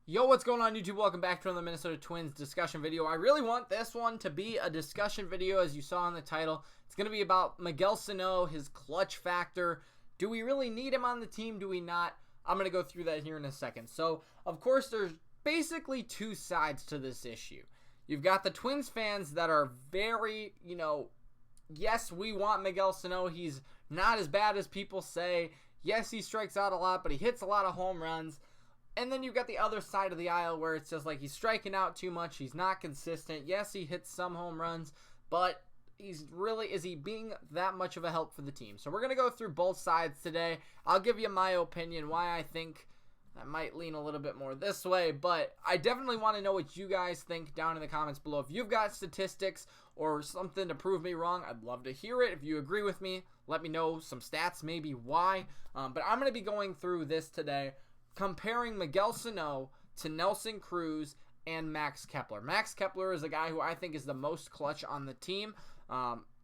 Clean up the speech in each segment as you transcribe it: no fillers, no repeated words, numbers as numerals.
Yo, what's going on YouTube? Welcome back to another Minnesota Twins discussion video. I really want this one to be a discussion video, as you saw in the title. It's going to be about Miguel Sano, his clutch factor. Do we really need him on the team? Do we not? I'm going to go through that here in a second. So, of course, there's basically two sides to this issue. You've got the Twins fans that are very, yes, we want Miguel Sano. He's not as bad as people say. Yes, he strikes out a lot, but he hits a lot of home runs. And then you've got the other side of the aisle where it's just like he's striking out too much. He's not consistent. Yes, he hits some home runs, but is he being that much of a help for the team? So we're going to go through both sides today. I'll give you my opinion, why I think I might lean a little bit more this way, but I definitely want to know what you guys think down in the comments below. If you've got statistics or something to prove me wrong, I'd love to hear it. If you agree with me, let me know some stats, maybe why. But I'm going to be going through this today, comparing Miguel Sano to Nelson Cruz and Max Kepler. Max Kepler is a guy who I think is the most clutch on the team,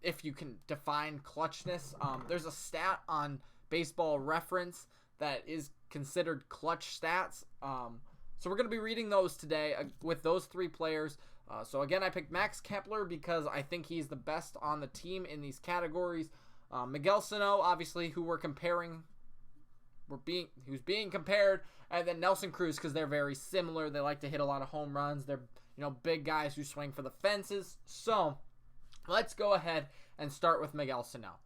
if you can define clutchness. There's a stat on Baseball Reference that is considered clutch stats. So we're going to be reading those today with those three players. So again, I picked Max Kepler because I think he's the best on the team in these categories. Miguel Sano, obviously, who we're comparing, who's being compared, and then Nelson Cruz because they're very similar. They like to hit a lot of home runs. They're big guys who swing for the fences. So let's go ahead and start with Miguel Sano.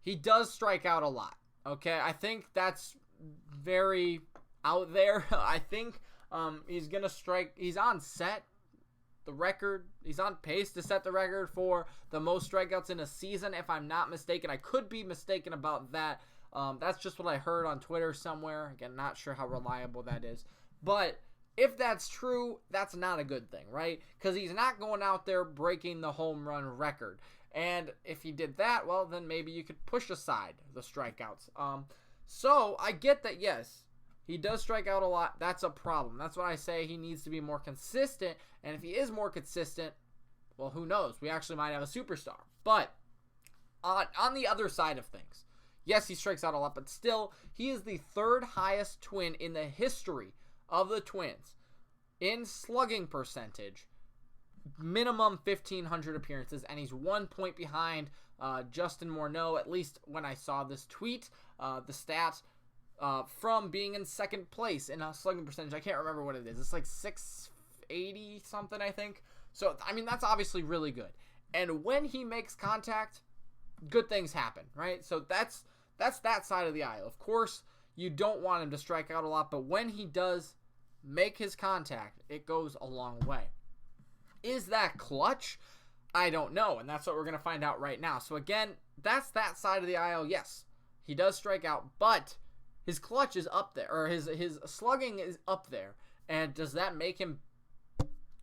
He does strike out a lot. Okay, I think that's very out there. I think he's gonna strike. He's on the record. He's on pace to set the record for the most strikeouts in a season, if I'm not mistaken. I could be mistaken about that. That's just what I heard on Twitter somewhere. Again, not sure how reliable that is. But if that's true, that's not a good thing, right? Because he's not going out there breaking the home run record. And if he did that, well, then maybe you could push aside the strikeouts. So I get that, yes, he does strike out a lot. That's a problem. That's why I say he needs to be more consistent. And if he is more consistent, well, who knows? We actually might have a superstar. But on the other side of things, yes, he strikes out a lot, but still, he is the third highest Twin in the history of the Twins in slugging percentage, minimum 1,500 appearances, and he's 1 point behind Justin Morneau, at least when I saw this tweet. The stats from being in second place in a slugging percentage, I can't remember what it is. It's like 680 something, I think. So, I mean, that's obviously really good. And when he makes contact, good things happen, right? So that's that side of the aisle. Of course, you don't want him to strike out a lot, but when he does make his contact, it goes a long way. Is that clutch? I don't know, and that's what we're going to find out right now. So again, that's that side of the aisle. Yes, he does strike out, but his clutch is up there, or his slugging is up there. And does that make him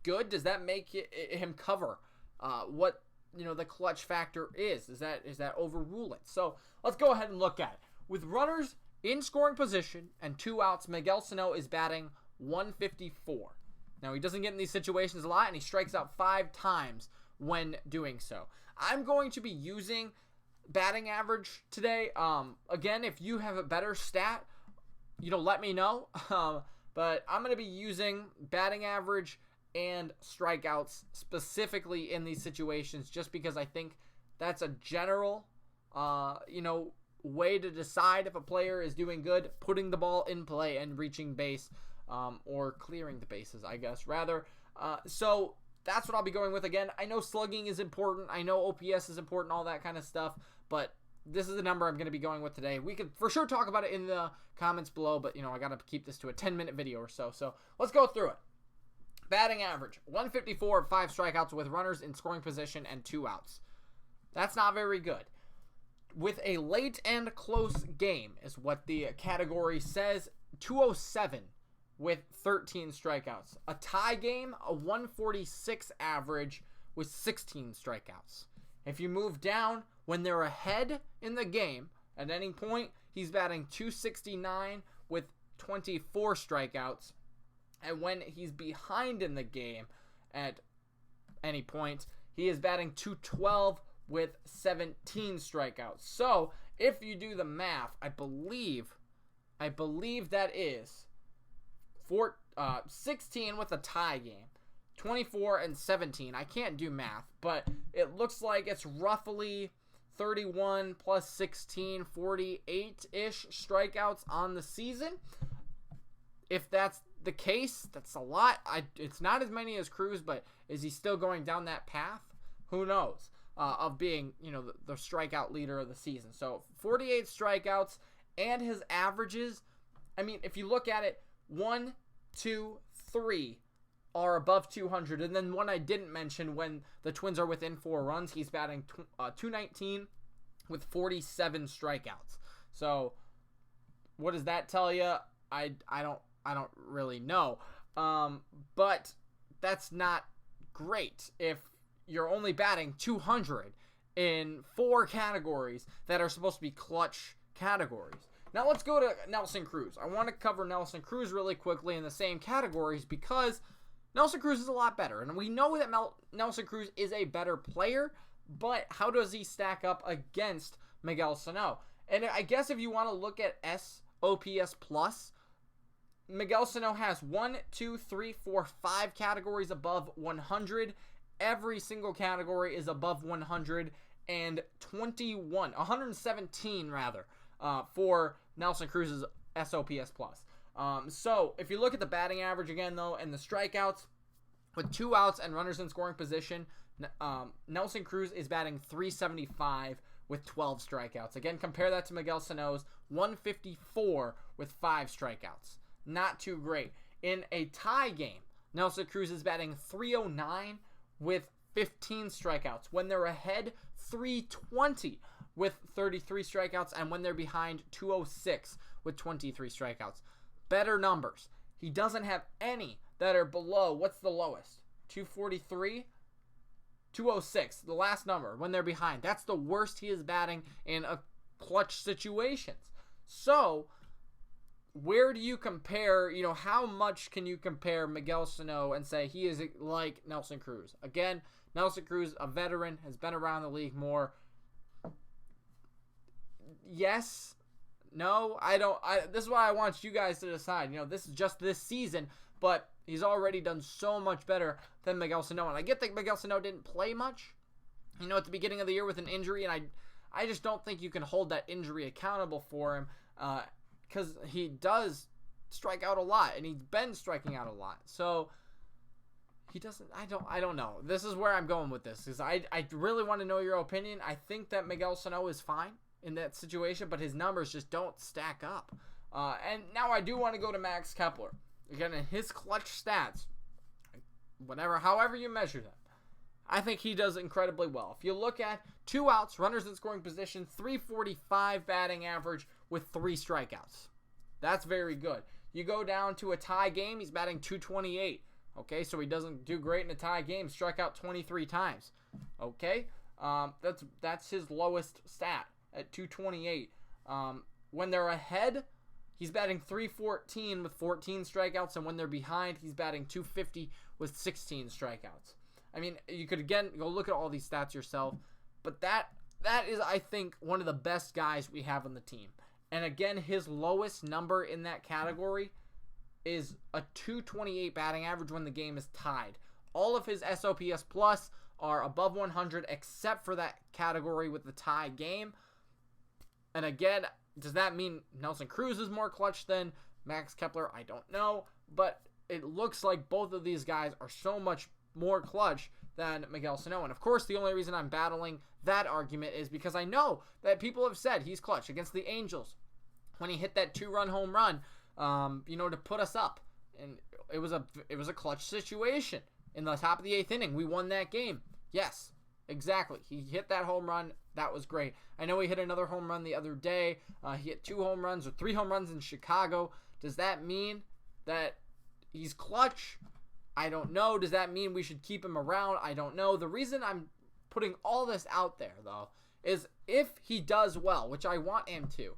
good? Does that make him cover what the clutch factor is? Is that overruling? So let's go ahead and look at it. With runners in scoring position and 2 outs, Miguel Sano is batting 154. Now, he doesn't get in these situations a lot, and he strikes out 5 times when doing so. I'm going to be using batting average today. Again, if you have a better stat, let me know. But I'm going to be using batting average and strikeouts specifically in these situations, just because I think that's a general, way to decide if a player is doing good, putting the ball in play and reaching base, or clearing the bases, I guess, rather. So that's what I'll be going with. Again, I know slugging is important. I know OPS is important, all that kind of stuff, but this is the number I'm going to be going with today. We could for sure talk about it in the comments below, but, I got to keep this to a 10-minute video or so. So let's go through it. Batting average, 154, 5 strikeouts with runners in scoring position and 2 outs. That's not very good. With a late and close game is what the category says, 207 with 13 strikeouts. A tie game, a 146 average with 16 strikeouts. If you move down when they're ahead in the game, at any point, he's batting 269 with 24 strikeouts. And when he's behind in the game at any point, he is batting 212 with 17 strikeouts. So, if you do the math, I believe that is 16 with a tie game, 24 and 17. I can't do math, but it looks like it's roughly 31 plus 16, 48-ish strikeouts on the season. If that's the case, that's a lot. It's not as many as Cruz, but is he still going down that path? Who knows? Of being, the strikeout leader of the season. So 48 strikeouts, and his averages, I mean, if you look at it, 1, 2, 3 are above 200. And then one I didn't mention, when the Twins are within 4 runs, he's batting 219 with 47 strikeouts. So what does that tell you? I don't really know. But that's not great if you're only batting 200 in 4 categories that are supposed to be clutch categories. Now let's go to Nelson Cruz. I want to cover Nelson Cruz really quickly in the same categories because Nelson Cruz is a lot better. And we know that Nelson Cruz is a better player, but how does he stack up against Miguel Sano? And I guess if you want to look at SOPS plus, Miguel Sano has 1, 2, 3, 4, 5 categories above 100. Every single category is above 117 rather, for Nelson Cruz's SOPS plus. So if you look at the batting average again though, and the strikeouts, with 2 outs and runners in scoring position, Nelson Cruz is batting 375 with 12 strikeouts. Again, compare that to Miguel Sano's 154 with 5 strikeouts. Not too great. In a tie game, Nelson Cruz is batting 309 with 15 strikeouts. When they're ahead, 320 with 33 strikeouts. And when they're behind, 206 with 23 strikeouts. Better numbers. He doesn't have any that are below. What's the lowest? 243? 206, the last number, when they're behind. That's the worst he is batting in a clutch situations. So, where do you compare, how much can you compare Miguel Sano and say he is like Nelson Cruz? Again, Nelson Cruz, a veteran, has been around the league more. Yes, no, I don't. This is why I want you guys to decide. This is just this season, but he's already done so much better than Miguel Sano. And I get that Miguel Sano didn't play much, at the beginning of the year with an injury, and I just don't think you can hold that injury accountable for him, because he does strike out a lot, and he's been striking out a lot. So he doesn't. I don't know. This is where I'm going with this, because I really want to know your opinion. I think that Miguel Sano is fine in that situation, but his numbers just don't stack up. And now I do want to go to Max Kepler. Again, in his clutch stats, however you measure them, I think he does incredibly well. If you look at 2 outs, runners in scoring position, 345 batting average with 3 strikeouts. That's very good. You go down to a tie game, he's batting 228. Okay, so he doesn't do great in a tie game, strike out 23 times. Okay, that's his lowest stat at 228. When they're ahead, he's batting 314 with 14 strikeouts, and when they're behind, he's batting 250 with 16 strikeouts. I mean, you could, again, go look at all these stats yourself, but that is, I think, one of the best guys we have on the team. And again, his lowest number in that category is a 228 batting average when the game is tied. All of his SOPS plus are above 100 except for that category with the tie game. And again, does that mean Nelson Cruz is more clutch than Max Kepler? I don't know, but it looks like both of these guys are so much more clutch than Miguel Sano. And of course, the only reason I'm battling that argument is because I know that people have said he's clutch against the Angels when he hit that 2-run home run, to put us up. And it was a clutch situation in the top of the 8th inning. We won that game. Yes, exactly. He hit that home run. That was great. I know he hit another home run the other day. He hit 2 home runs or 3 home runs in Chicago. Does that mean that he's clutch? I don't know. Does that mean we should keep him around? I don't know. The reason I'm putting all this out there, though, is if he does well, which I want him to,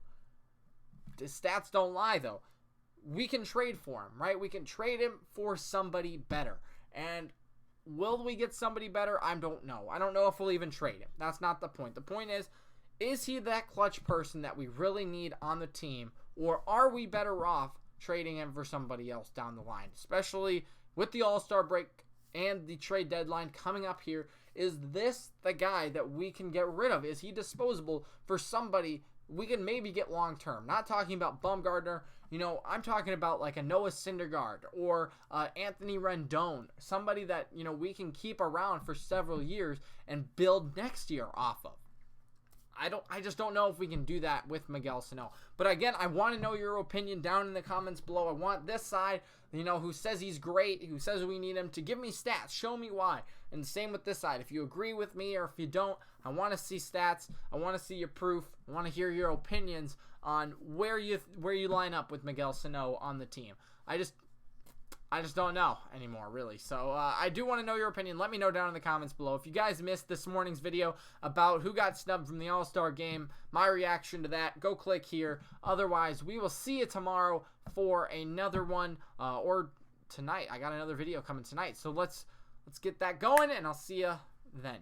the stats don't lie, though, we can trade for him, right? We can trade him for somebody better. And will we get somebody better? I don't know. I don't know if we'll even trade him. That's not the point. The point is he that clutch person that we really need on the team, or are we better off trading him for somebody else down the line, especially with the All-Star break and the trade deadline coming up here. Is this the guy that we can get rid of? Is he disposable for somebody we can maybe get long-term? Not talking about Bumgarner. I'm talking about like a Noah Syndergaard or Anthony Rendon, somebody that, we can keep around for several years and build next year off of. I just don't know if we can do that with Miguel Sano. But again, I want to know your opinion down in the comments below. I want this side, who says he's great, who says we need him, to give me stats. Show me why. And same with this side. If you agree with me or if you don't, I want to see stats. I want to see your proof. I want to hear your opinions on where you line up with Miguel Sano on the team. I just don't know anymore, really. So I do want to know your opinion. Let me know down in the comments below. If you guys missed this morning's video about who got snubbed from the All-Star game, my reaction to that, go click here. Otherwise, we will see you tomorrow for another one, or tonight. I got another video coming tonight. So let's get that going, and I'll see you then.